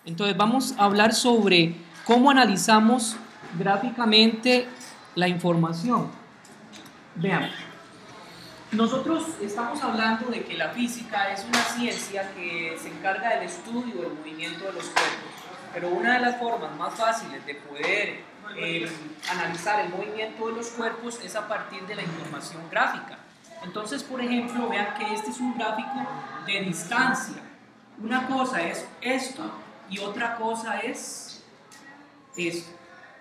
Entonces vamos a hablar sobre cómo analizamos gráficamente la información. Vean, nosotros estamos hablando de que la física es una ciencia que se encarga del estudio del movimiento de los cuerpos, pero una de las formas más fáciles de poder analizar el movimiento de los cuerpos es a partir de la información gráfica. Entonces, por ejemplo, vean que este es un gráfico de distancia. Una cosa es esto y otra cosa es esto.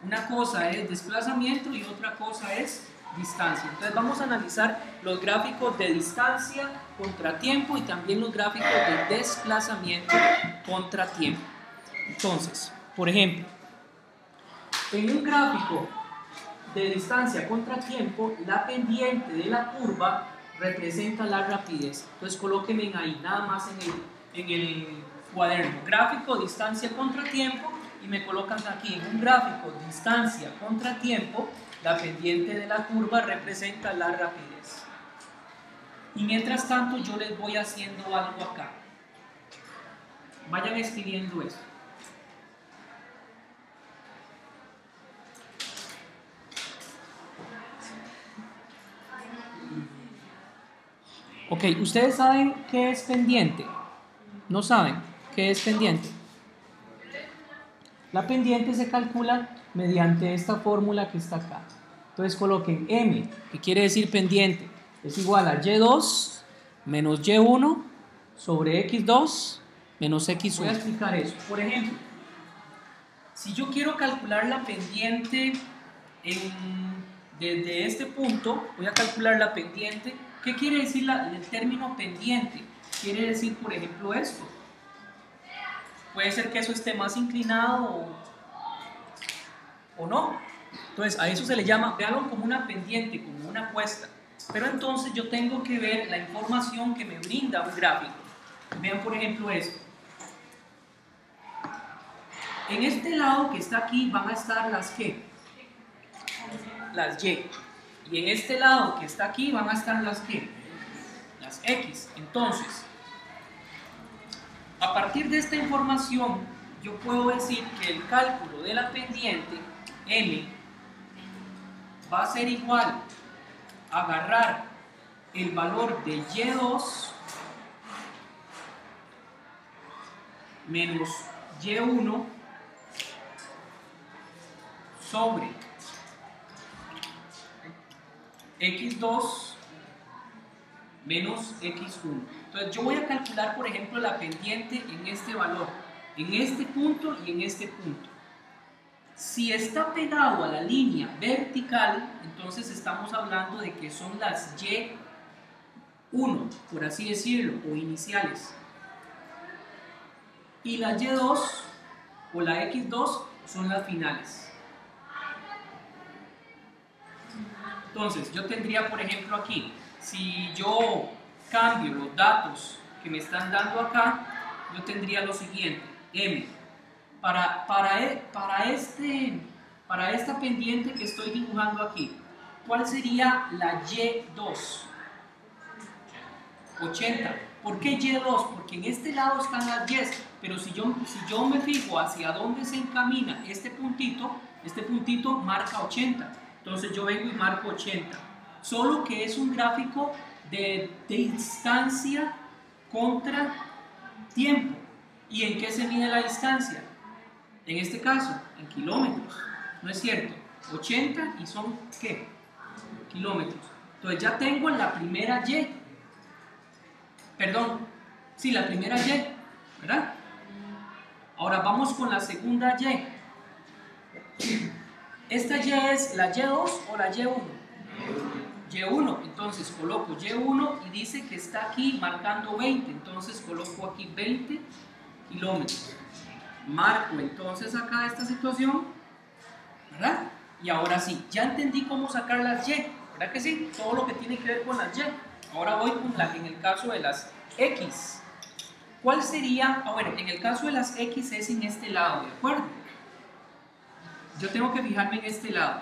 Una cosa es desplazamiento y otra cosa es distancia. Entonces vamos a analizar los gráficos de distancia contra tiempo y también los gráficos de desplazamiento contra tiempo. Entonces, por ejemplo, en un gráfico de distancia contra tiempo, la pendiente de la curva representa la rapidez. Entonces colóquenme ahí, nada más en el cuaderno, gráfico distancia contra tiempo, y me colocan aquí en un gráfico distancia contra tiempo, la pendiente de la curva representa la rapidez. Y mientras tanto yo les voy haciendo algo acá. Vayan escribiendo esto. Ok, ¿ustedes saben qué es pendiente? ¿No saben qué es pendiente? La pendiente se calcula mediante esta fórmula que está acá. Entonces coloquen M, que quiere decir pendiente, es igual a Y2 menos Y1 sobre X2 menos X1. Voy a explicar eso. Por ejemplo, si yo quiero calcular la pendiente desde este punto, voy a calcular la pendiente. ¿Qué quiere decir el término pendiente? Quiere decir, por ejemplo, esto. Puede ser que eso esté más inclinado o no. Entonces, a eso se le llama, véanlo como una pendiente, como una cuesta. Pero entonces yo tengo que ver la información que me brinda un gráfico. Vean, por ejemplo, esto. En este lado que está aquí van a estar las ¿qué? Las Y. Y en este lado que está aquí van a estar las ¿qué? Las X. Entonces, a partir de esta información, yo puedo decir que el cálculo de la pendiente M va a ser igual a agarrar el valor de Y2 menos Y1 sobre X2 menos X1. Entonces yo voy a calcular, por ejemplo, la pendiente en este valor, en este punto y en este punto. Si está pegado a la línea vertical, entonces estamos hablando de que son las Y1, por así decirlo, o iniciales. Y la Y2 o la X2 son las finales. Entonces yo tendría, por ejemplo, aquí, si yo cambio los datos que me están dando acá, yo tendría lo siguiente: M. Para esta pendiente que estoy dibujando aquí, ¿cuál sería la Y2? 80. ¿Por qué Y2? Porque en este lado están las Y, pero si yo me fijo hacia dónde se encamina este puntito marca 80. Entonces yo vengo y marco 80. Solo que es un gráfico de distancia contra tiempo. ¿Y en qué se mide la distancia? En este caso, en kilómetros. ¿No es cierto? 80 y son ¿qué? Kilómetros. Entonces ya tengo la primera Y. Perdón, sí, la primera Y, ¿verdad? Ahora vamos con la segunda Y. ¿Esta Y es la Y2 o la Y1? Y1, entonces coloco Y1 y dice que está aquí marcando 20, entonces coloco aquí 20 kilómetros. Marco entonces acá esta situación, ¿verdad? Y ahora sí, ya entendí cómo sacar las Y, ¿verdad que sí? Todo lo que tiene que ver con las Y. Ahora voy con en el caso de las X. ¿Cuál sería? Bueno, en el caso de las X es en este lado, ¿de acuerdo? Yo tengo que fijarme en este lado,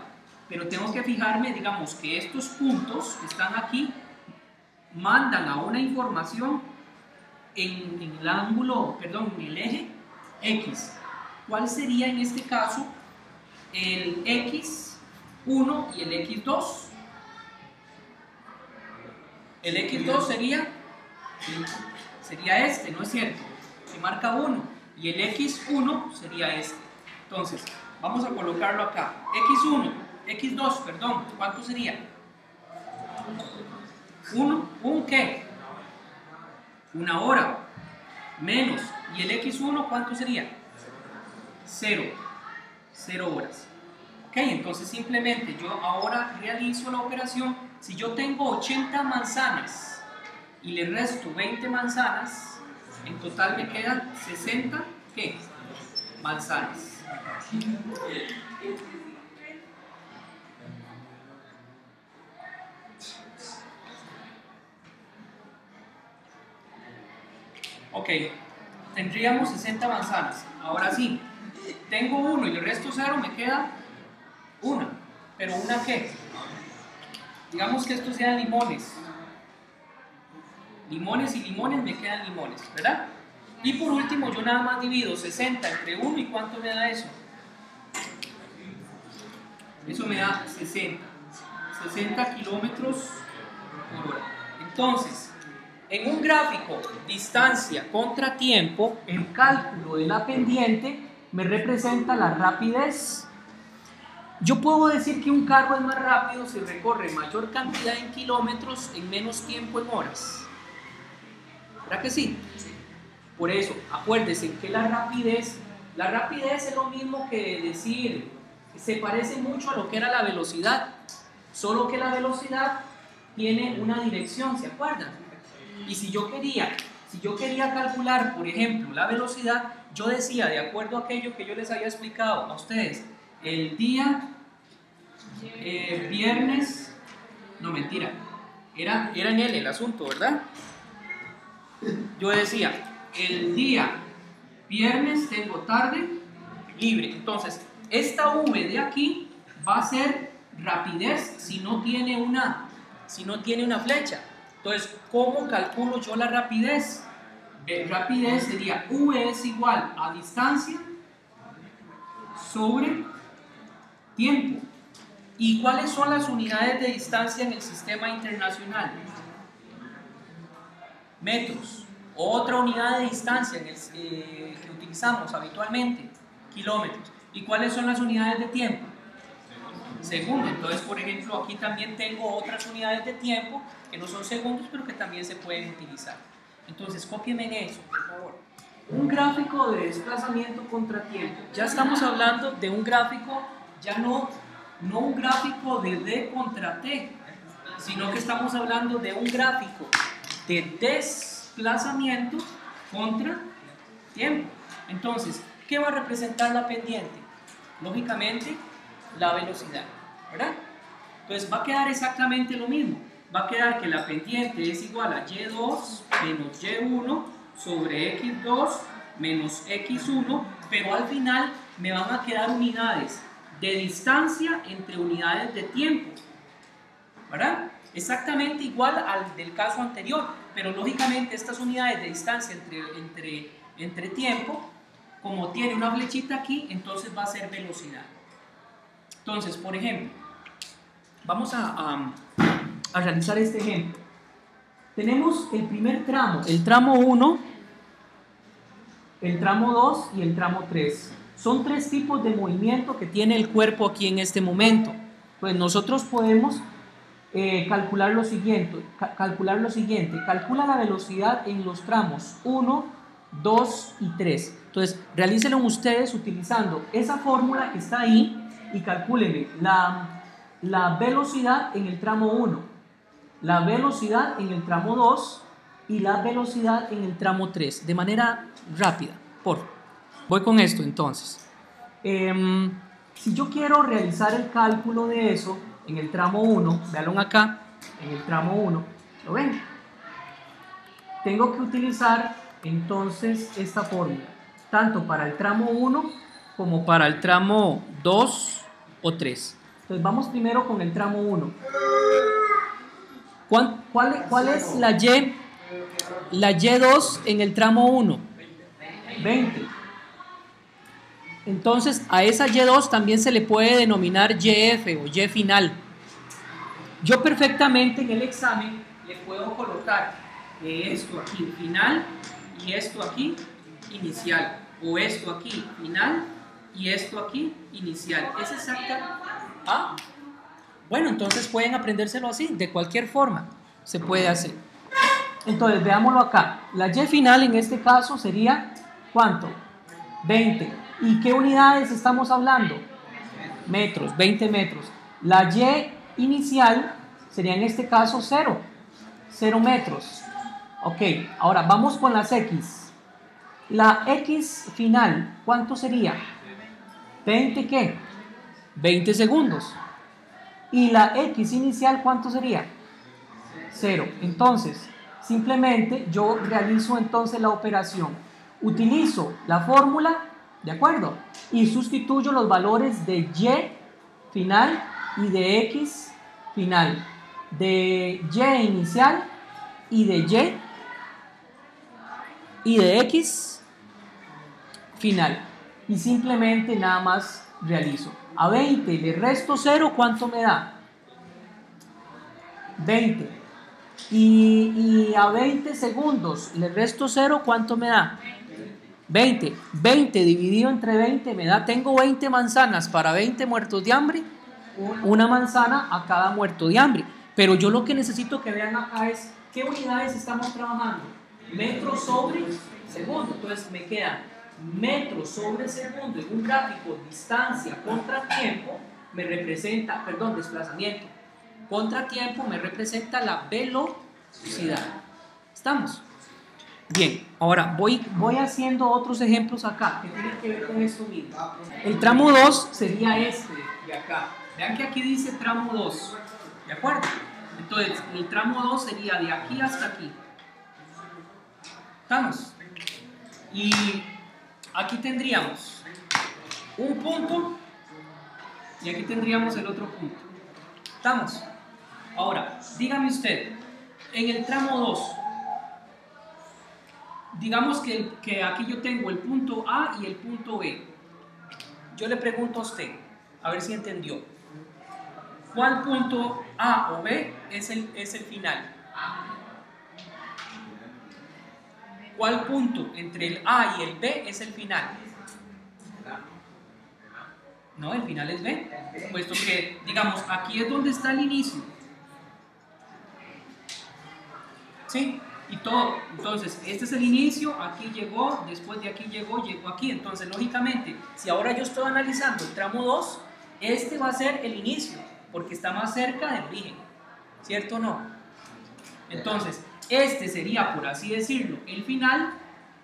pero tengo que fijarme, digamos, que estos puntos que están aquí mandan a una información en el ángulo, perdón, en el eje X. ¿Cuál sería en este caso el X1 y el X2? El X2 sería este, ¿no es cierto? Se marca 1 y el X1 sería este. Entonces, vamos a colocarlo acá. X2, perdón, ¿cuánto sería? 1, ¿un qué? Una hora, menos. ¿Y el X1 cuánto sería? 0 horas. Ok, entonces simplemente yo ahora realizo la operación. Si yo tengo 80 manzanas y le resto 20 manzanas, en total me quedan 60, ¿qué? Manzanas. Ok, tendríamos 60 manzanas. Ahora sí, tengo 1 y el resto 0, me queda una. ¿Pero una qué? Digamos que estos sean limones. Limones y limones, me quedan limones, ¿verdad? Y por último, yo nada más divido 60 entre 1 y ¿cuánto me da eso? Eso me da 60 kilómetros por hora. Entonces, en un gráfico distancia contra tiempo, el cálculo de la pendiente me representa la rapidez. Yo puedo decir que un carro es más rápido si recorre mayor cantidad en kilómetros en menos tiempo en horas. ¿Verdad que sí? Por eso, acuérdense que la rapidez es lo mismo que decir, se parece mucho a lo que era la velocidad, solo que la velocidad tiene una dirección, ¿se acuerdan? Y si yo quería calcular, por ejemplo, la velocidad, yo decía, de acuerdo a aquello que yo les había explicado a ustedes, el día viernes, no mentira, era en L el asunto, ¿verdad? Yo decía, el día viernes tengo tarde libre, entonces esta V de aquí va a ser rapidez si no tiene una flecha. Entonces, ¿cómo calculo yo la rapidez? Rapidez sería V es igual a distancia sobre tiempo. ¿Y cuáles son las unidades de distancia en el sistema internacional? Metros. Otra unidad de distancia que utilizamos habitualmente, kilómetros. ¿Y cuáles son las unidades de tiempo? Segundo. Entonces, por ejemplo, aquí también tengo otras unidades de tiempo que no son segundos, pero que también se pueden utilizar. Entonces, cópienme en eso, por favor. Un gráfico de desplazamiento contra tiempo. Ya estamos hablando de un gráfico, ya no un gráfico de D contra T, sino que estamos hablando de un gráfico de desplazamiento contra tiempo. Entonces, ¿qué va a representar la pendiente? Lógicamente, la velocidad, ¿verdad? Entonces va a quedar exactamente lo mismo. Va a quedar que la pendiente es igual a Y2 menos Y1 sobre X2 menos X1, pero al final me van a quedar unidades de distancia entre unidades de tiempo, ¿verdad? Exactamente igual al del caso anterior, pero lógicamente estas unidades de distancia entre tiempo, como tiene una flechita aquí, entonces va a ser velocidad. Entonces, por ejemplo, vamos a realizar este ejemplo. Tenemos el primer tramo, el tramo 1, el tramo 2 y el tramo 3. Son tres tipos de movimiento que tiene el cuerpo aquí en este momento. Pues nosotros podemos calcular lo siguiente. Calcula la velocidad en los tramos 1, 2 y 3. Entonces, realícenlo ustedes utilizando esa fórmula que está ahí y calcúlenme la velocidad en el tramo 1, la velocidad en el tramo 2 y la velocidad en el tramo 3, de manera rápida. Voy con esto entonces. Si yo quiero realizar el cálculo de eso en el tramo 1, véanlo acá, en el tramo 1, ¿lo ven? Tengo que utilizar entonces esta fórmula, tanto para el tramo 1 como para el tramo 2 o 3. Entonces vamos primero con el tramo 1. ¿Cuál es la Y2 en el tramo 1? 20. Entonces a esa Y2 también se le puede denominar YF o Y final. Yo perfectamente en el examen le puedo colocar esto aquí final y esto aquí inicial, o esto aquí final y esto aquí inicial. Es exacta. ¿Ah? Bueno, entonces pueden aprendérselo así, de cualquier forma se puede hacer. Entonces veámoslo acá. La Y final en este caso sería ¿cuánto? 20. ¿Y qué unidades estamos hablando? Metros, 20 metros. La Y inicial sería en este caso 0 metros. Ok, ahora vamos con las X. La X final, ¿cuánto sería? 20 ¿qué? 20 segundos. ¿Y la X inicial cuánto sería? 0. Entonces, simplemente yo realizo entonces la operación. Utilizo la fórmula, ¿de acuerdo? Y sustituyo los valores de Y final y de X final. De Y inicial y de Y y de X final. Y simplemente nada más realizo. A 20 le resto 0, ¿cuánto me da? 20. Y a 20 segundos le resto 0, ¿cuánto me da? 20. 20 dividido entre 20 me da, tengo 20 manzanas para 20 muertos de hambre, una manzana a cada muerto de hambre. Pero yo lo que necesito que vean acá es qué unidades estamos trabajando. Metros sobre segundo. Entonces me quedan metros sobre segundo en un gráfico, distancia contra tiempo, me representa, perdón, desplazamiento. Contratiempo me representa la velocidad. ¿Estamos? Bien, ahora voy haciendo otros ejemplos acá que tienen que ver con esto mismo. El tramo 2 sería este de acá. Vean que aquí dice tramo 2. ¿De acuerdo? Entonces, el tramo 2 sería de aquí hasta aquí. ¿Estamos? Y aquí tendríamos un punto y aquí tendríamos el otro punto. ¿Estamos? Ahora, dígame usted, en el tramo 2, digamos que aquí yo tengo el punto A y el punto B. Yo le pregunto a usted, a ver si entendió. ¿Cuál punto A o B es el final? ¿Cuál punto entre el A y el B es el final? No, el final es B, puesto que, digamos, aquí es donde está el inicio. ¿Sí? Y todo. Entonces, este es el inicio, aquí llegó, después de aquí llegó aquí. Entonces, lógicamente, si ahora yo estoy analizando el tramo 2, este va a ser el inicio, porque está más cerca del origen. ¿Cierto o no? Entonces, este sería, por así decirlo, el final,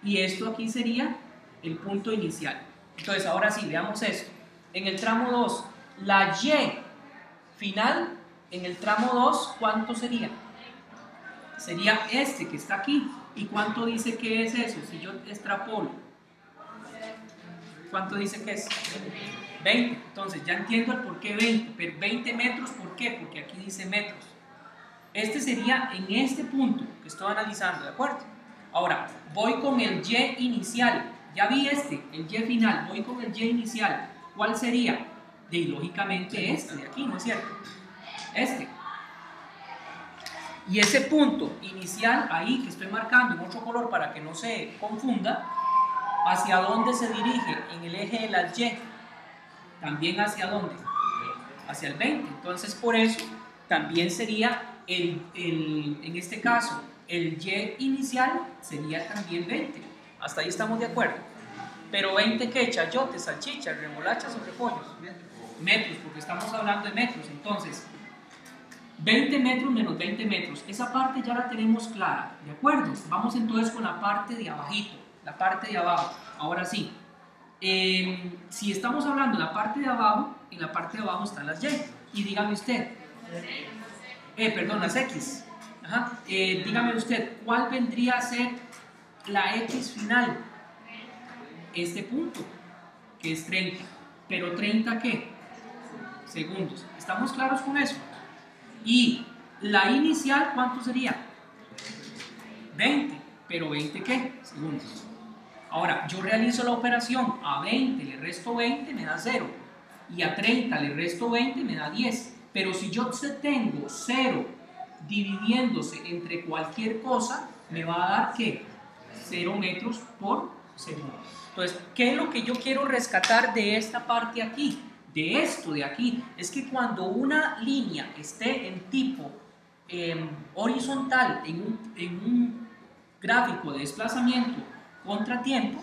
y esto aquí sería el punto inicial. Entonces, ahora sí, veamos esto. En el tramo 2, la Y final, en el tramo 2, ¿cuánto sería? Sería este que está aquí. ¿Y cuánto dice que es eso? Si yo extrapolo, ¿cuánto dice que es? 20. Entonces ya entiendo el por qué 20. Pero 20 metros, ¿por qué? Porque aquí dice metros. Este sería en este punto que estoy analizando, ¿de acuerdo? Ahora, voy con el Y inicial. Ya vi este, el Y final. Voy con el Y inicial. ¿Cuál sería? Y lógicamente este de aquí, ¿no es cierto? Este. Y ese punto inicial ahí que estoy marcando en otro color para que no se confunda, ¿hacia dónde se dirige? En el eje de las Y. ¿También hacia dónde? Hacia el 20. Entonces, por eso, también sería, en este caso, el Y inicial sería también 20. Hasta ahí estamos de acuerdo. Pero 20, ¿qué? Chayotes, salchichas, remolachas o repollos. Metros, porque estamos hablando de metros. Entonces, 20 metros menos 20 metros, esa parte ya la tenemos clara, ¿de acuerdo? Vamos entonces con la parte de abajito, la parte de abajo. Ahora sí, si estamos hablando de la parte de abajo, en la parte de abajo están las Y. Y dígame usted, perdón, las X. Ajá. Dígame usted, ¿cuál vendría a ser la X final? Este punto, que es 30. ¿Pero 30 qué? Segundos. ¿Estamos claros con eso? Y la inicial, ¿cuánto sería? 20. ¿Pero 20 qué? Segundos. Ahora, yo realizo la operación, a 20 le resto 20, me da 0. Y a 30 le resto 20, me da 10. Pero si yo tengo 0 dividiéndose entre cualquier cosa, me va a dar, ¿qué? 0 metros por segundo. Entonces, ¿qué es lo que yo quiero rescatar de esta parte aquí? De esto de aquí. Es que cuando una línea esté en tipo horizontal, en un gráfico de desplazamiento contra tiempo,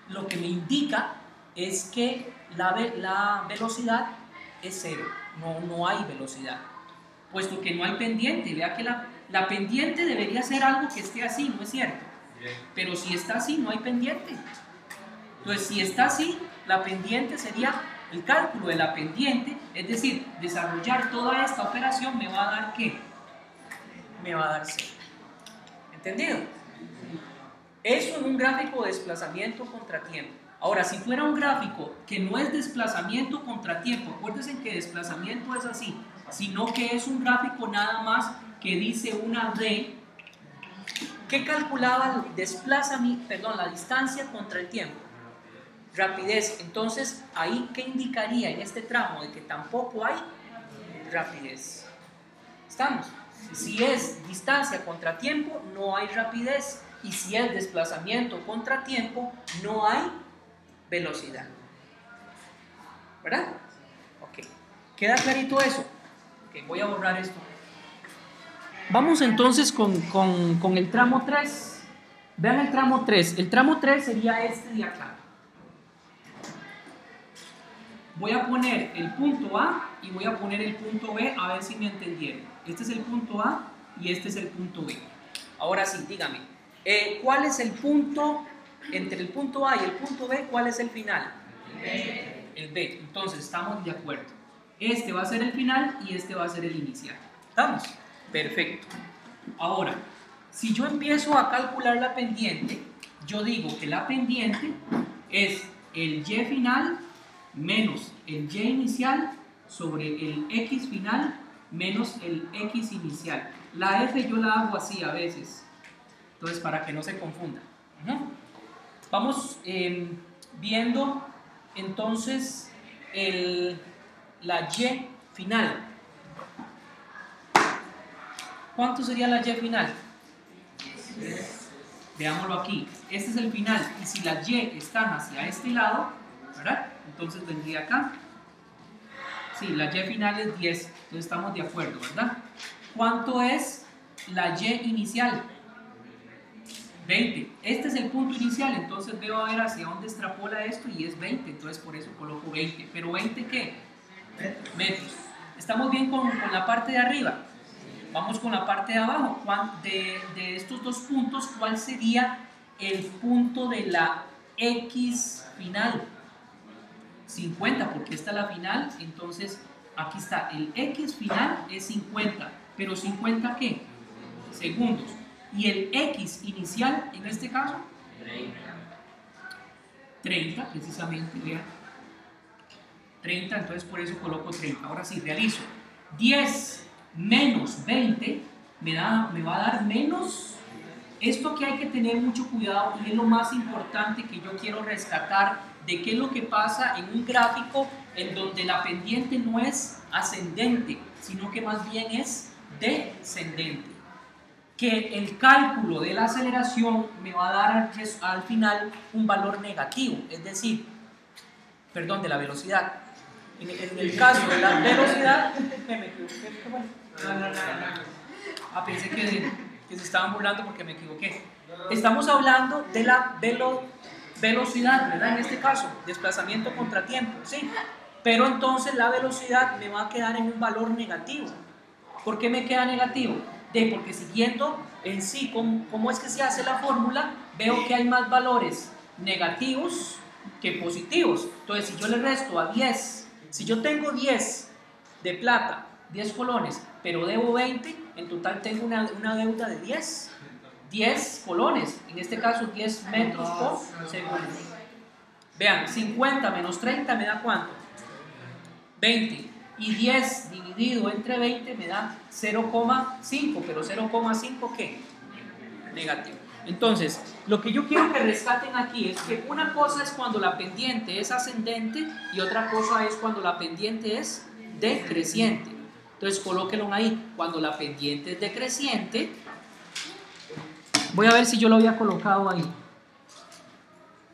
lo que me indica es que la velocidad es 0, no hay velocidad, puesto que no hay pendiente. Vea que la pendiente debería ser algo que esté así, ¿no es cierto? Pero si está así, no hay pendiente. Entonces, si está así, la pendiente sería el cálculo de la pendiente, es decir, desarrollar toda esta operación me va a dar ¿qué? Me va a dar 0. ¿Entendido? Eso en un gráfico de desplazamiento contra tiempo. Ahora, si fuera un gráfico que no es desplazamiento contra tiempo, acuérdense que desplazamiento es así, sino que es un gráfico nada más que dice una D, que calculaba el desplazamiento, perdón, la distancia contra el tiempo. Rapidez. Entonces, ahí, ¿qué indicaría en este tramo? De que tampoco hay rapidez. ¿Estamos? Si es distancia contra tiempo, no hay rapidez. Y si es desplazamiento contra tiempo, no hay velocidad. ¿Verdad? Ok. ¿Queda clarito eso? Ok, voy a borrar esto. Vamos entonces con el tramo 3. Vean el tramo 3. El tramo 3 sería este de acá. Voy a poner el punto A y voy a poner el punto B, a ver si me entendieron. Este es el punto A y este es el punto B. Ahora sí, dígame, ¿cuál es el punto entre el punto A y el punto B? ¿Cuál es el final? El B. Entonces, estamos de acuerdo. Este va a ser el final y este va a ser el inicial. ¿Estamos? Perfecto. Ahora, si yo empiezo a calcular la pendiente, yo digo que la pendiente es el Y final menos el Y inicial sobre el X final menos el X inicial. La F yo la hago así a veces, entonces para que no se confunda. Vamos viendo entonces la Y final. ¿Cuánto sería la Y final? Veámoslo aquí. Este es el final y si las Y están hacia este lado, ¿verdad? Entonces vendría acá. Sí, la Y final es 10, entonces estamos de acuerdo, ¿verdad? ¿Cuánto es la Y inicial? 20. Este es el punto inicial, entonces veo a ver hacia dónde extrapola esto y es 20, entonces por eso coloco 20. ¿Pero 20 qué? Metros. ¿Estamos bien con la parte de arriba? Vamos con la parte de abajo. De estos dos puntos, ¿cuál sería el punto de la X final? 50, porque esta es la final, entonces aquí está, el X final es 50, pero 50 ¿qué? Segundos. Y el X inicial, en este caso, 30 precisamente, vean. 30, entonces por eso coloco 30. Ahora sí, realizo 10 menos 20, me va a dar menos. Esto que hay que tener mucho cuidado y es lo más importante que yo quiero rescatar de qué es lo que pasa en un gráfico en donde la pendiente no es ascendente, sino que más bien es descendente. Que el cálculo de la aceleración me va a dar al final un valor negativo, es decir, perdón, de la velocidad. En el caso de la velocidad, me equivoqué, bueno. Pensé que se estaban burlando porque me equivoqué. Estamos hablando de la velocidad, ¿verdad? En este caso, desplazamiento contra tiempo, ¿sí? Pero entonces la velocidad me va a quedar en un valor negativo. ¿Por qué me queda negativo? Porque siguiendo en sí cómo es que se hace la fórmula, veo que hay más valores negativos que positivos. Entonces, si yo le resto a 10, si yo tengo 10 de plata, 10 colones, pero debo 20, en total tengo una deuda de 10 colones, en este caso 10 metros por segundo. Vean, 50 menos 30 me da ¿cuánto? 20. Y 10 dividido entre 20 me da 0,5, pero 0,5 ¿qué? Negativo. Entonces, lo que yo quiero que rescaten aquí es que una cosa es cuando la pendiente es ascendente y otra cosa es cuando la pendiente es decreciente. Entonces, colóquenlo ahí. Cuando la pendiente es decreciente, voy a ver si yo lo había colocado ahí.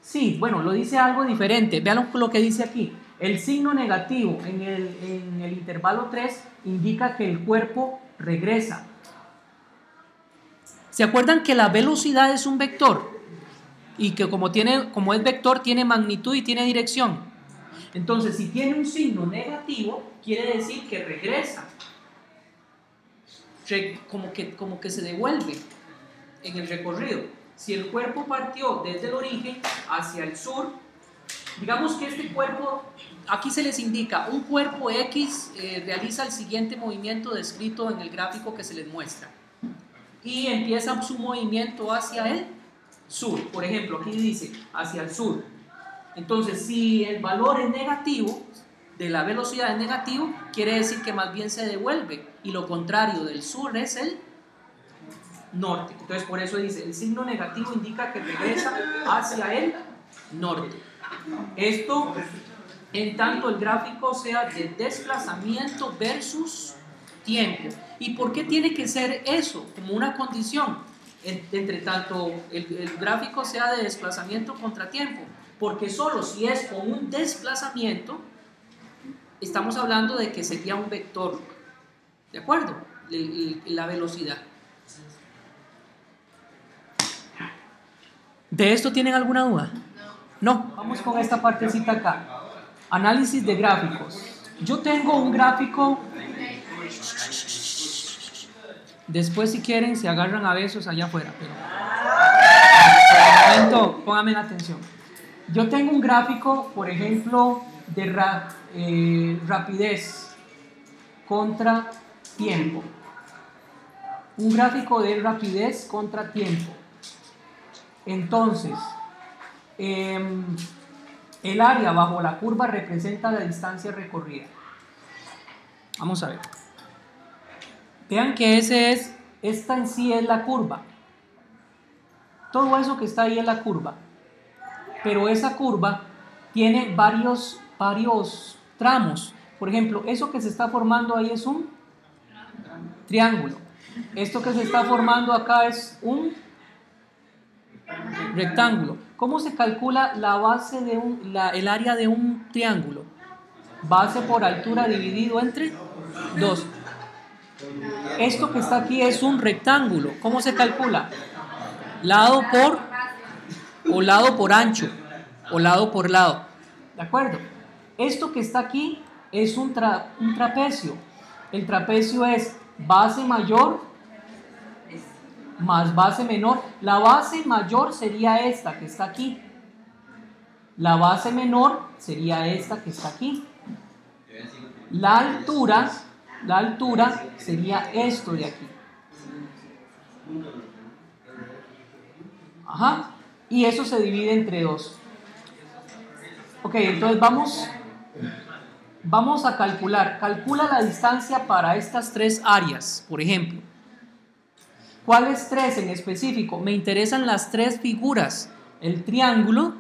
Sí, bueno, lo dice algo diferente. Vean lo que dice aquí. El signo negativo en el intervalo 3 indica que el cuerpo regresa. ¿Se acuerdan que la velocidad es un vector? Y que como es vector, tiene magnitud y tiene dirección. Entonces, si tiene un signo negativo, quiere decir que regresa. Como que se devuelve en el recorrido. Si el cuerpo partió desde el origen hacia el sur, digamos que este cuerpo, aquí se les indica, un cuerpo X realiza el siguiente movimiento descrito en el gráfico que se les muestra. Y empieza su movimiento hacia el sur. Por ejemplo, aquí dice hacia el sur. Entonces, si el valor es negativo, de la velocidad es negativo, quiere decir que más bien se devuelve. Y lo contrario del sur es el norte. Entonces, por eso dice, el signo negativo indica que regresa hacia el norte. Esto, en tanto el gráfico sea de desplazamiento versus tiempo. ¿Y por qué tiene que ser eso como una condición? Entre tanto el gráfico sea de desplazamiento contra tiempo, porque solo si es con un desplazamiento estamos hablando de que sería un vector, ¿de acuerdo? La velocidad. ¿De esto tienen alguna duda? No, vamos con esta partecita acá. Análisis de gráficos. Yo tengo un gráfico. Después, si quieren, se agarran a besos allá afuera. Pero por el momento, pónganme atención. Yo tengo un gráfico, por ejemplo, de rapidez contra tiempo. Un gráfico de rapidez contra tiempo. Entonces, el área bajo la curva representa la distancia recorrida. Vamos a ver. Vean que esta en sí es la curva. Todo eso que está ahí es la curva. Pero esa curva tiene varios tramos. Por ejemplo, eso que se está formando ahí es un triángulo. Esto que se está formando acá es un rectángulo. ¿Cómo se calcula la base de el área de un triángulo? Base por altura dividido entre 2. Esto que está aquí es un rectángulo. ¿Cómo se calcula? Lado por ancho, o lado por lado. ¿De acuerdo? Esto que está aquí es un trapecio. El trapecio es base mayor más base menor. La base mayor sería esta que está aquí. La base menor sería esta que está aquí. La altura sería esto de aquí. Ajá. Y eso se divide entre 2. Ok, entonces vamos a calcular. Calcula la distancia para estas 3 áreas, por ejemplo. ¿Cuáles 3 en específico? Me interesan las 3 figuras. El triángulo,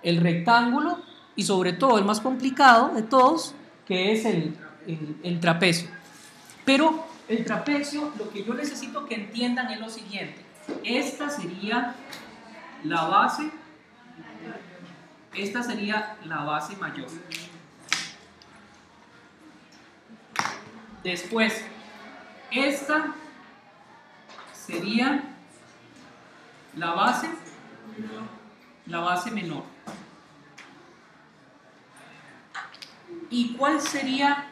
el rectángulo y sobre todo el más complicado de todos, que es el trapecio. Pero el trapecio, lo que yo necesito que entiendan es lo siguiente. Esta sería la base, esta sería la base mayor. Después, esta sería la base menor. ¿Y cuál sería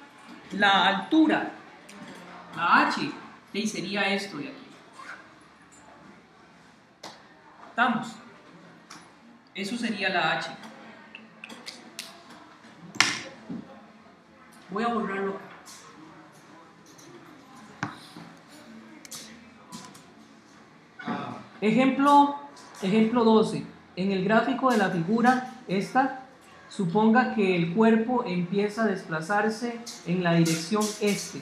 la altura? La H, y sería esto de aquí. ¿Estamos? Eso sería la H. Voy a borrarlo acá. Ejemplo 12. En el gráfico de la figura esta, suponga que el cuerpo empieza a desplazarse en la dirección este.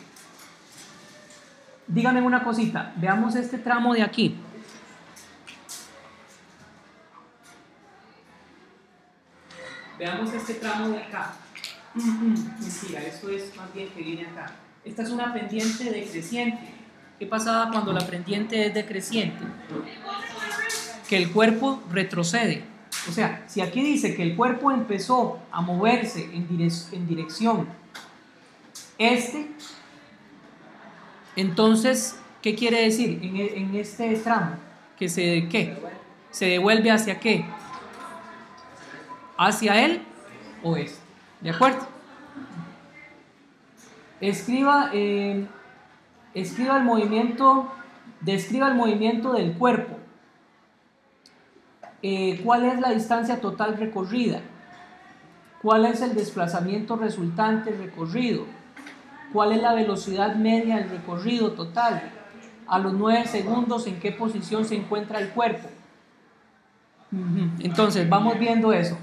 Díganme una cosita, veamos este tramo de aquí. Veamos este tramo de acá. Mentira, esto es más bien que viene acá. Esta es una pendiente decreciente. ¿Qué pasaba cuando la pendiente es decreciente? Que el cuerpo retrocede. O sea, si aquí dice que el cuerpo empezó a moverse en dirección este, entonces, ¿qué quiere decir en este tramo? Que ¿qué? Se devuelve hacia ¿qué? Hacia el oeste. ¿De acuerdo? Escriba el movimiento, describa el movimiento del cuerpo. ¿Cuál es la distancia total recorrida? ¿Cuál es el desplazamiento resultante recorrido? ¿Cuál es la velocidad media del recorrido total? A los 9 segundos, ¿en qué posición se encuentra el cuerpo? Entonces, vamos viendo eso.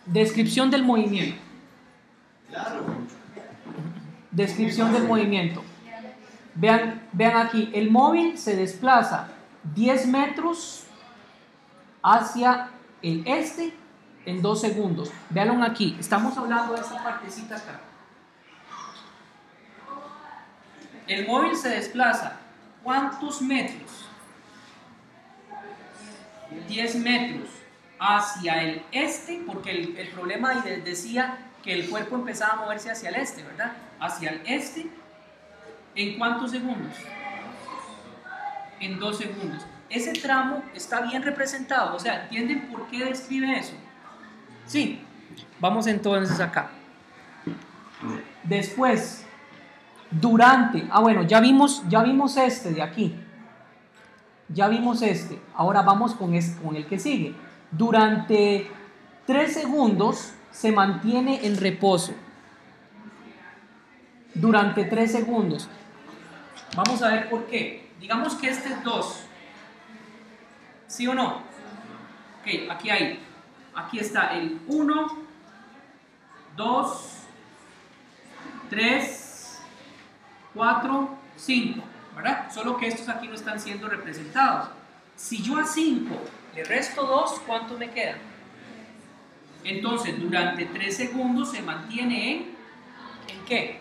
Descripción del movimiento. Descripción del movimiento. Vean aquí, el móvil se desplaza 10 metros hacia el este en 2 segundos. Véanlo aquí, estamos hablando de esta partecita acá. El móvil se desplaza, ¿cuántos metros? 10 metros hacia el este, porque el problema ahí decía que el cuerpo empezaba a moverse hacia el este, ¿verdad? Hacia el este, ¿en cuántos segundos? En 2 segundos. Ese tramo está bien representado, o sea, ¿entienden por qué describe eso? Sí, vamos entonces acá. Después, durante, bueno, ya vimos este de aquí. Ya vimos este, ahora vamos con el que sigue. Durante 3 segundos se mantiene en reposo. Durante 3 segundos. Vamos a ver por qué. Digamos que este es 2. ¿Sí o no? Ok, aquí está el 1, 2, 3, 4, 5, ¿verdad? Solo que estos aquí no están siendo representados. Si yo a 5 le resto 2, ¿cuánto me queda? Entonces, durante 3 segundos se mantiene ¿en qué?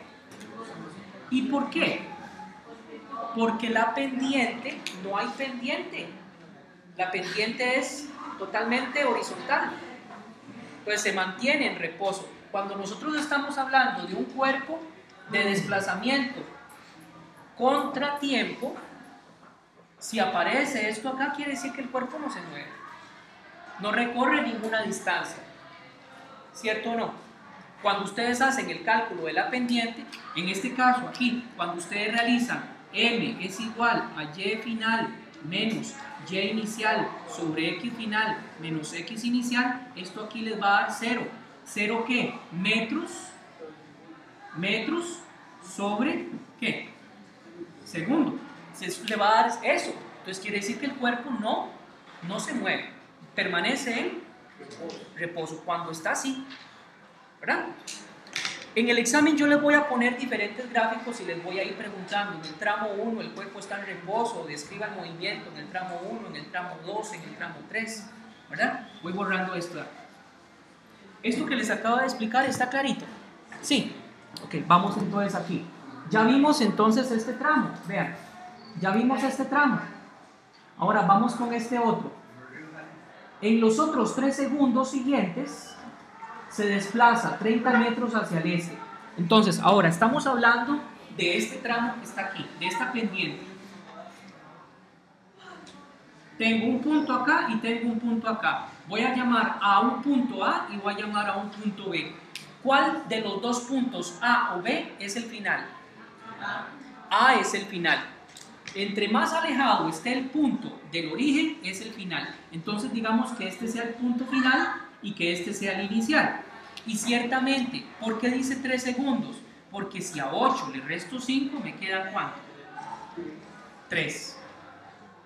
¿Y por qué? Porque la pendiente, no hay pendiente. La pendiente es totalmente horizontal. Entonces se mantiene en reposo. Cuando nosotros estamos hablando de un cuerpo de desplazamiento contratiempo, si aparece esto acá, quiere decir que el cuerpo no se mueve. No recorre ninguna distancia. ¿Cierto o no? Cuando ustedes hacen el cálculo de la pendiente, en este caso aquí, cuando ustedes realizan M es igual a Y final menos Y inicial sobre X final menos X inicial, esto aquí les va a dar 0. ¿0 qué? Metros sobre ¿qué? Segundo. Eso le va a dar eso. Entonces quiere decir que el cuerpo no se mueve, permanece en reposo cuando está así, ¿verdad? En el examen yo les voy a poner diferentes gráficos y les voy a ir preguntando. En el tramo 1 el cuerpo está en reposo, describa el movimiento en el tramo 1, en el tramo 2, en el tramo 3, ¿verdad? Voy borrando esto. Esto que les acabo de explicar está clarito. Sí. Ok, vamos entonces aquí. Ya vimos entonces este tramo, vean. Ya vimos este tramo. Ahora vamos con este otro. En los otros 3 segundos siguientes se desplaza 30 metros hacia el este. Entonces, ahora estamos hablando de este tramo que está aquí, de esta pendiente. Tengo un punto acá y tengo un punto acá. Voy a llamar a un punto A y voy a llamar a un punto B. ¿Cuál de los dos puntos A o B es el final? A es el final. Entre más alejado esté el punto del origen, es el final. Entonces digamos que este sea el punto final y que este sea el inicial. Y ciertamente, ¿por qué dice 3 segundos? Porque si a 8 le resto 5, me queda ¿cuánto? 3.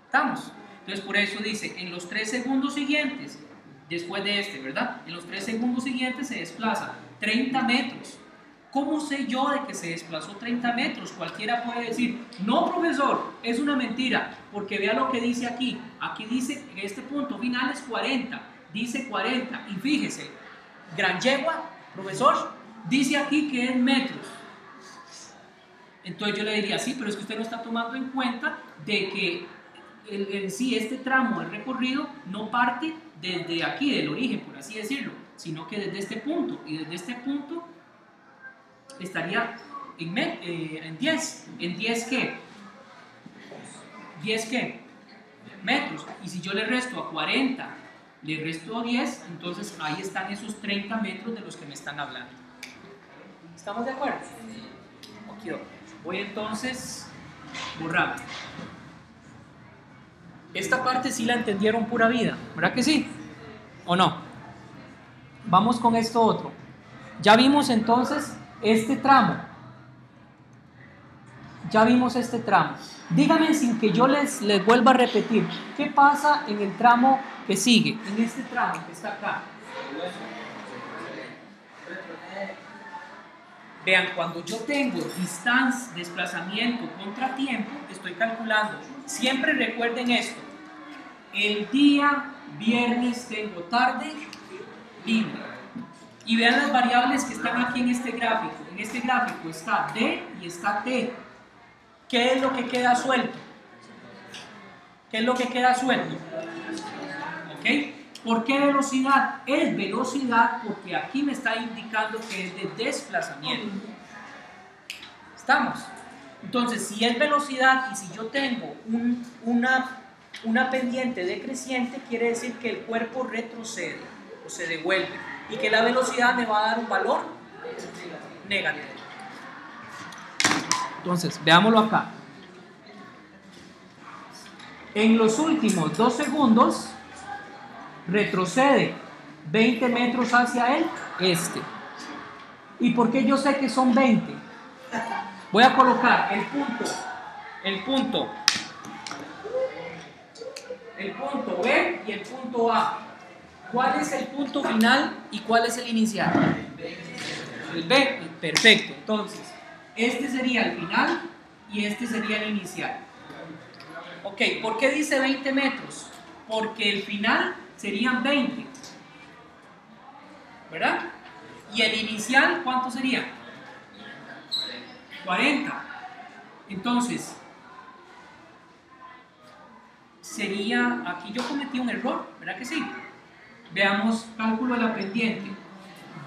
¿Estamos? Entonces por eso dice, en los 3 segundos siguientes, después de este, ¿verdad? En los 3 segundos siguientes se desplaza 30 metros. ¿Cómo sé yo de que se desplazó 30 metros? Cualquiera puede decir, no profesor, es una mentira, porque vea lo que dice aquí. Aquí dice que este punto final es 40, dice 40, y fíjese, Gran yegua, profesor, dice aquí que es metros. Entonces yo le diría, sí, pero es que usted no está tomando en cuenta de que en sí este tramo del recorrido no parte desde aquí, del origen, por así decirlo, sino que desde este punto, y desde este punto estaría en 10. ¿En 10 qué? 10 qué? Metros. Y si yo le resto a 40, le resto a 10, entonces ahí están esos 30 metros de los que me están hablando. ¿Estamos de acuerdo? Ok. Voy entonces borrando. Esta parte sí la entendieron pura vida, ¿verdad que sí? ¿O no? Vamos con esto otro. Ya vimos entonces este tramo. Ya vimos este tramo. Díganme sin que yo les vuelva a repetir. ¿Qué pasa en el tramo que sigue? En este tramo que está acá. Vean, cuando yo tengo distancia, desplazamiento contra tiempo, estoy calculando. Siempre recuerden esto. El día viernes tengo tarde libre. Y vean las variables que están aquí en este gráfico. En este gráfico está D y está T. ¿Qué es lo que queda suelto? ¿Qué es lo que queda suelto? ¿Ok? ¿Por qué velocidad? Es velocidad porque aquí me está indicando que es de desplazamiento. ¿Estamos? Entonces, si es velocidad y si yo tengo una pendiente decreciente, quiere decir que el cuerpo retrocede o se devuelve y que la velocidad me va a dar un valor negativo. Entonces, veámoslo acá. En los últimos 2 segundos, retrocede 20 metros hacia el este. ¿Y por qué yo sé que son 20? Voy a colocar el punto B y el punto A. ¿Cuál es el punto final y cuál es el inicial? El B. Perfecto. Entonces, este sería el final y este sería el inicial. Ok, ¿por qué dice 20 metros? Porque el final serían 20, ¿verdad? Y el inicial, ¿cuánto sería? 40. Entonces, sería, aquí yo cometí un error, ¿verdad que sí? Veamos, cálculo de la pendiente.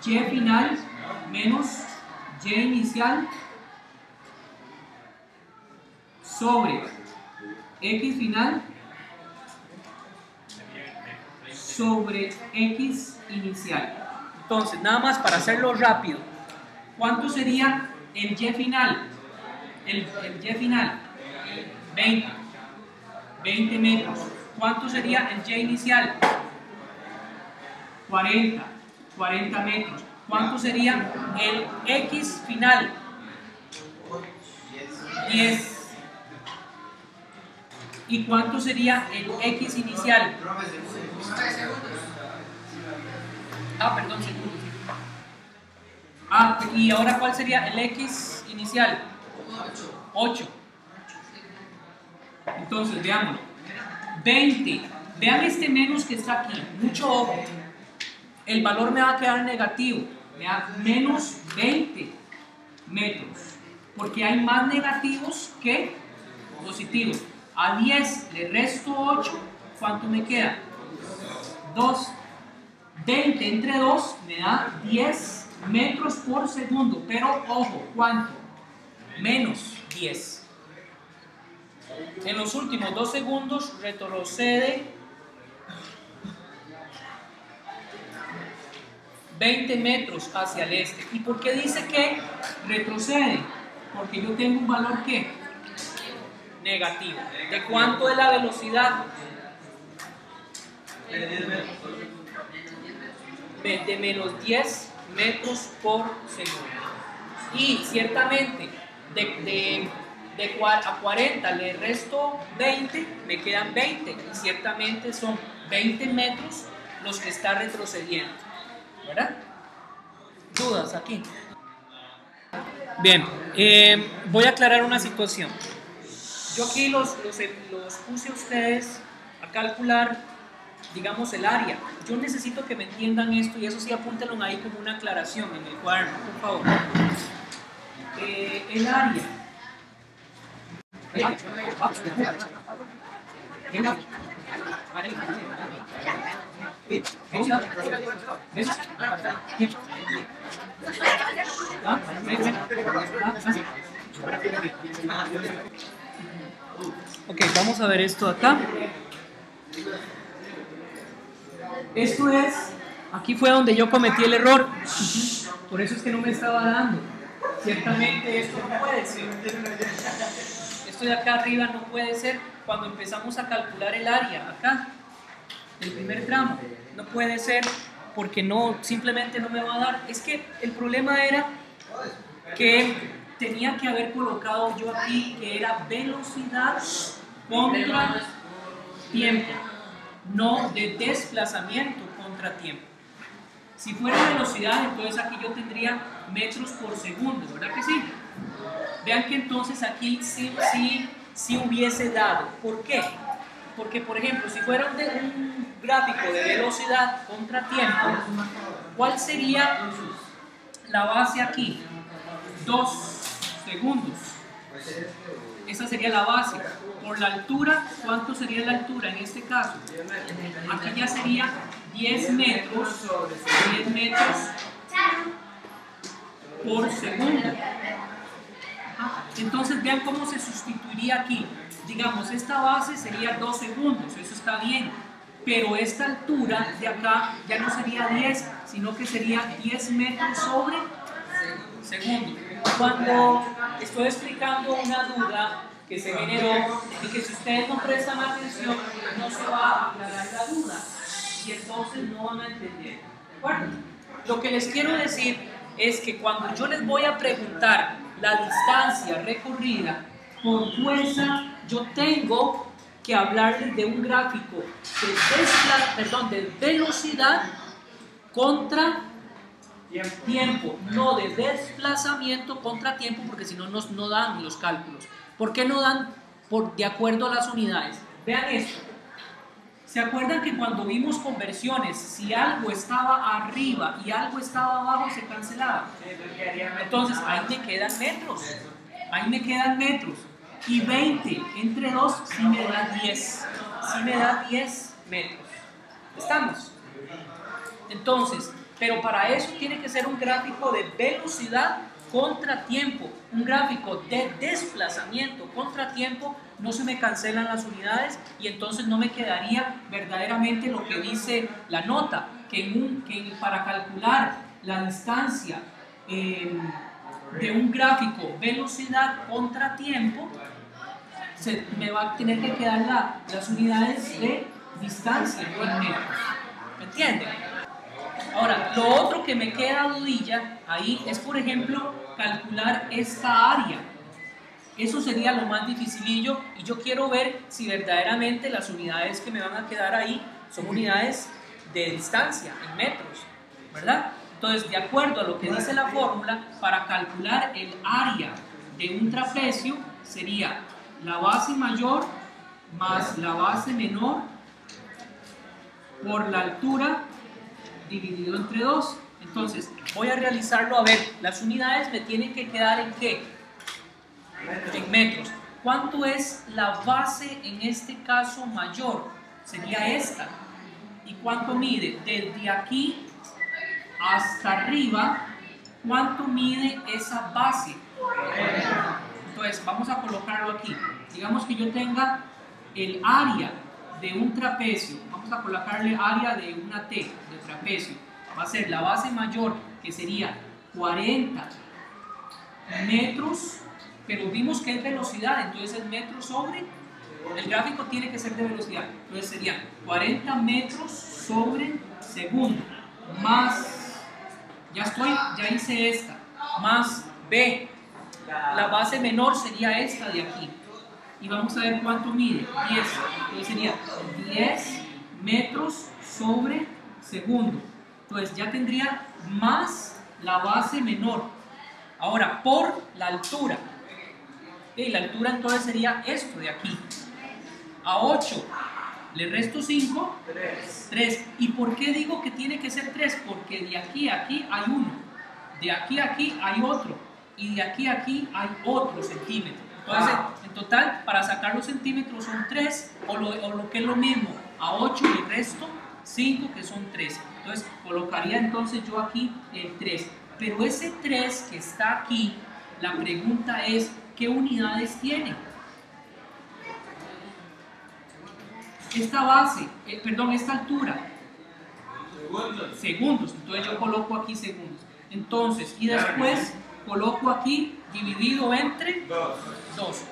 Y final menos Y inicial sobre X final sobre X inicial. Entonces, nada más para hacerlo rápido, ¿cuánto sería el Y final? El Y final, 20 metros. ¿Cuánto sería el Y inicial? 40 metros. ¿Cuánto sería el X final? 10. ¿Y cuánto sería el X inicial? Perdón, segundos. ¿Y ahora cuál sería el X inicial? 8. Entonces, veámoslo. 20. Vean este menos que está aquí. Mucho ojo. El valor me va a quedar negativo. Me da menos 20 metros. Porque hay más negativos que positivos. A 10 le resto 8. ¿Cuánto me queda? 2. 20 entre 2 me da 10 metros por segundo. Pero ojo, ¿cuánto? Menos 10. En los últimos 2 segundos retrocede 20 metros hacia el este. ¿Y por qué dice que retrocede? Porque yo tengo un valor ¿qué? Negativo. ¿De cuánto es la velocidad? De menos 10 metros por segundo. Y ciertamente a 40 le resto 20, me quedan 20. Y ciertamente son 20 metros los que está retrocediendo. ¿Verdad? ¿Dudas aquí? Bien, voy a aclarar una situación. Yo aquí los puse a ustedes a calcular digamos, el área. Yo necesito que me entiendan esto y eso sí apúntenlo ahí como una aclaración en el cuaderno, por favor. El área. Ok, vamos a ver esto acá. Esto es, aquí fue donde yo cometí el error. Por eso es que no me estaba dando. Ciertamente esto no puede ser. Esto de acá arriba no puede ser cuando empezamos a calcular el área. Acá, el primer tramo. No puede ser porque no, simplemente no me va a dar. Es que el problema era que tenía que haber colocado yo aquí que era velocidad contra tiempo, no de desplazamiento contra tiempo. Si fuera velocidad, entonces aquí yo tendría metros por segundo, ¿verdad que sí? Vean que entonces aquí sí hubiese dado. ¿Por qué? Porque, por ejemplo, si fuera un gráfico de velocidad contra tiempo, ¿cuál sería la base aquí? 2 segundos. Esa sería la base. Por la altura, ¿cuánto sería la altura en este caso? Aquí ya sería 10 metros por segundo. Entonces vean cómo se sustituiría aquí. Digamos, esta base sería 2 segundos, eso está bien. Pero esta altura de acá ya no sería 10, sino que sería 10 metros sobre segundo. Cuando estoy explicando una duda que se generó y que si ustedes no prestan atención no se va a aclarar la duda y entonces no van a entender. ¿De acuerdo? Lo que les quiero decir es que cuando yo les voy a preguntar la distancia recorrida por fuerza, yo tengo que hablarles de un gráfico de velocidad contra tiempo, no de desplazamiento contra tiempo, porque si no no dan los cálculos. ¿Por qué no dan de acuerdo a las unidades? Vean esto. ¿Se acuerdan que cuando vimos conversiones, si algo estaba arriba y algo estaba abajo, se cancelaba? Entonces ahí me quedan metros. Ahí me quedan metros. Y 20 entre 2 sí me da 10. Sí me da 10 metros. ¿Estamos? Entonces, pero para eso tiene que ser un gráfico de velocidad contra tiempo, un gráfico de desplazamiento contra tiempo. No se me cancelan las unidades y entonces no me quedaría verdaderamente lo que dice la nota, que para calcular la distancia de un gráfico velocidad contra tiempo, me va a tener que quedar las unidades de distancia en metros. ¿Me entienden? Ahora, lo otro que me queda dudilla ahí es, por ejemplo, calcular esta área. Eso sería lo más dificilillo y yo quiero ver si verdaderamente las unidades que me van a quedar ahí son unidades de distancia, en metros, ¿verdad? Entonces, de acuerdo a lo que dice la fórmula, para calcular el área de un trapecio sería la base mayor más la base menor por la altura dividido entre 2. Entonces, voy a realizarlo. A ver, las unidades me tienen que quedar ¿en qué? En metros. ¿Cuánto es la base en este caso mayor? Sería esta. ¿Y cuánto mide? Desde aquí hasta arriba, ¿cuánto mide esa base? Entonces, vamos a colocarlo aquí. Digamos que yo tenga el área de un trapecio. Vamos a colocarle área de una T de trapecio. Va a ser la base mayor, que sería 40 metros, pero vimos que es velocidad, entonces es metros sobre, el gráfico tiene que ser de velocidad, entonces serían 40 metros sobre segundo, más, ya hice esta, más B, la base menor sería esta de aquí, y vamos a ver cuánto mide, 10, entonces sería 10 metros sobre segundo, entonces ya tendría más la base menor. Ahora, por la altura, la altura entonces sería esto de aquí, a 8, Le resto 5, 3. ¿Y por qué digo que tiene que ser 3? Porque de aquí a aquí hay uno, de aquí a aquí hay otro, y de aquí a aquí hay otro centímetro. Entonces, en total, para sacar los centímetros son 3, o lo que es lo mismo, a 8 le resto 5, que son 3. Entonces, colocaría entonces yo aquí el 3. Pero ese 3 que está aquí, la pregunta es, ¿qué unidades tiene? Esta base, esta altura. Segundos. Entonces yo coloco aquí segundos. Entonces, y después coloco aquí dividido entre 2.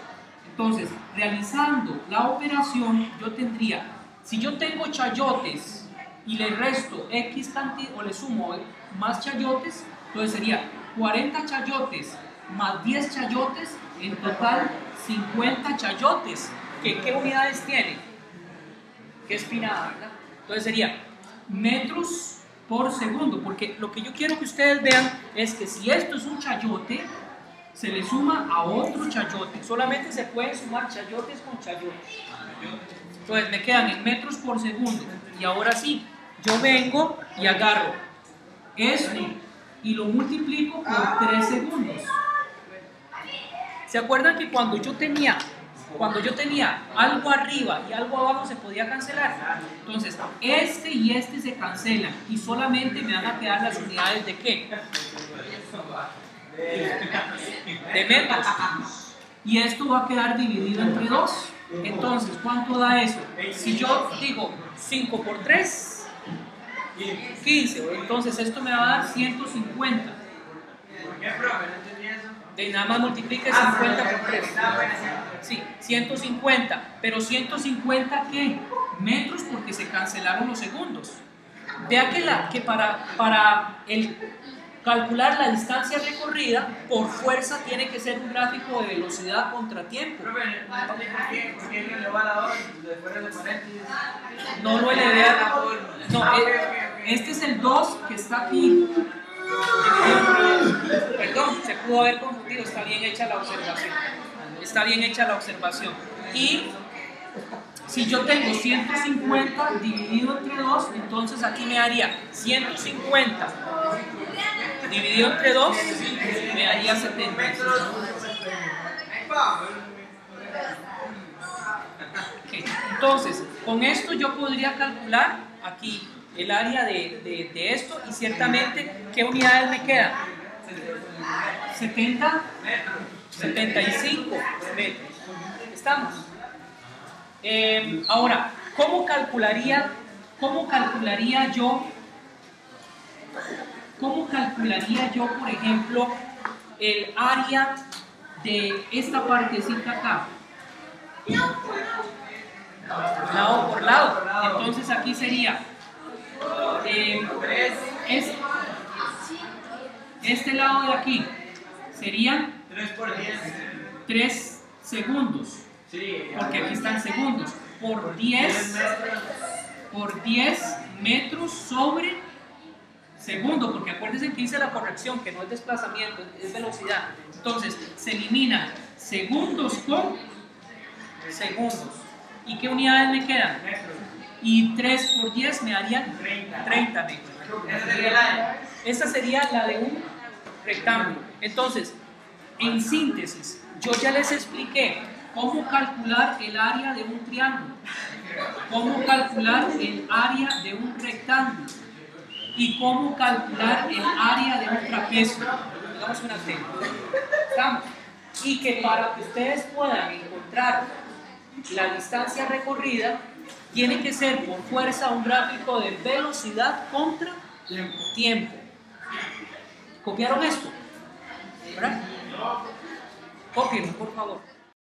Entonces, realizando la operación, yo tendría, si yo tengo chayotes y le resto X cantidad, o le sumo más chayotes, entonces sería 40 chayotes más 10 chayotes, en total 50 chayotes. ¿Qué unidades tiene? ¿Qué espinada, verdad? Entonces sería metros por segundo, porque lo que yo quiero que ustedes vean es que si esto es un chayote, se le suma a otro chayote. Solamente se pueden sumar chayotes con chayotes. Entonces me quedan en metros por segundo. Y ahora sí, yo vengo y agarro esto y lo multiplico por 3 segundos. ¿Se acuerdan que cuando yo tenía algo arriba y algo abajo se podía cancelar? Entonces, este y este se cancelan y solamente me van a quedar las unidades de ¿qué? De metros. Y esto va a quedar dividido entre 2. Entonces, ¿cuánto da eso? Si yo digo 5 por 3, 15. Entonces, esto me va a dar 150. ¿Por qué, profe? No entendí eso. De nada más multiplique 50 por 3. Sí, 150. Pero 150 ¿qué? Metros, porque se cancelaron los segundos. Vea que para calcular la distancia recorrida, por fuerza tiene que ser un gráfico de velocidad contra tiempo. Profe, no entendí por qué elevó a la 2 después de los paréntesis. No lo elevé a la forma. No, este es el 2 que está aquí. Perdón, se pudo haber confundido. Está bien hecha la observación. Está bien hecha la observación. Y si yo tengo 150 dividido entre 2, entonces aquí me daría 150 dividido entre 2, me daría 70. Okay. Entonces, con esto yo podría calcular aquí el área de esto, y ciertamente, ¿qué unidades me quedan? 70, 75 metros. ¿Estamos? Ahora, ¿cómo calcularía yo, por ejemplo, el área de esta partecita acá? Lado por lado. Entonces aquí sería este lado de aquí serían 3 por 10. 3 segundos. Sí, porque aquí están segundos. Por 10 metros sobre segundo, porque acuérdense que hice la corrección, que no es desplazamiento, es velocidad. Entonces, se eliminan segundos con segundos. ¿Y qué unidades me quedan? Y 3 por 10 me darían 30 metros. Esta sería la de un rectángulo. Entonces, en síntesis, yo ya les expliqué cómo calcular el área de un triángulo, cómo calcular el área de un rectángulo y cómo calcular el área de un trapecio. Digamos una T. ¿Estamos? Y que para que ustedes puedan encontrar la distancia recorrida, tiene que ser por fuerza un gráfico de velocidad contra tiempo. ¿Copiaron esto? ¿Verdad? Cópienlo, por favor.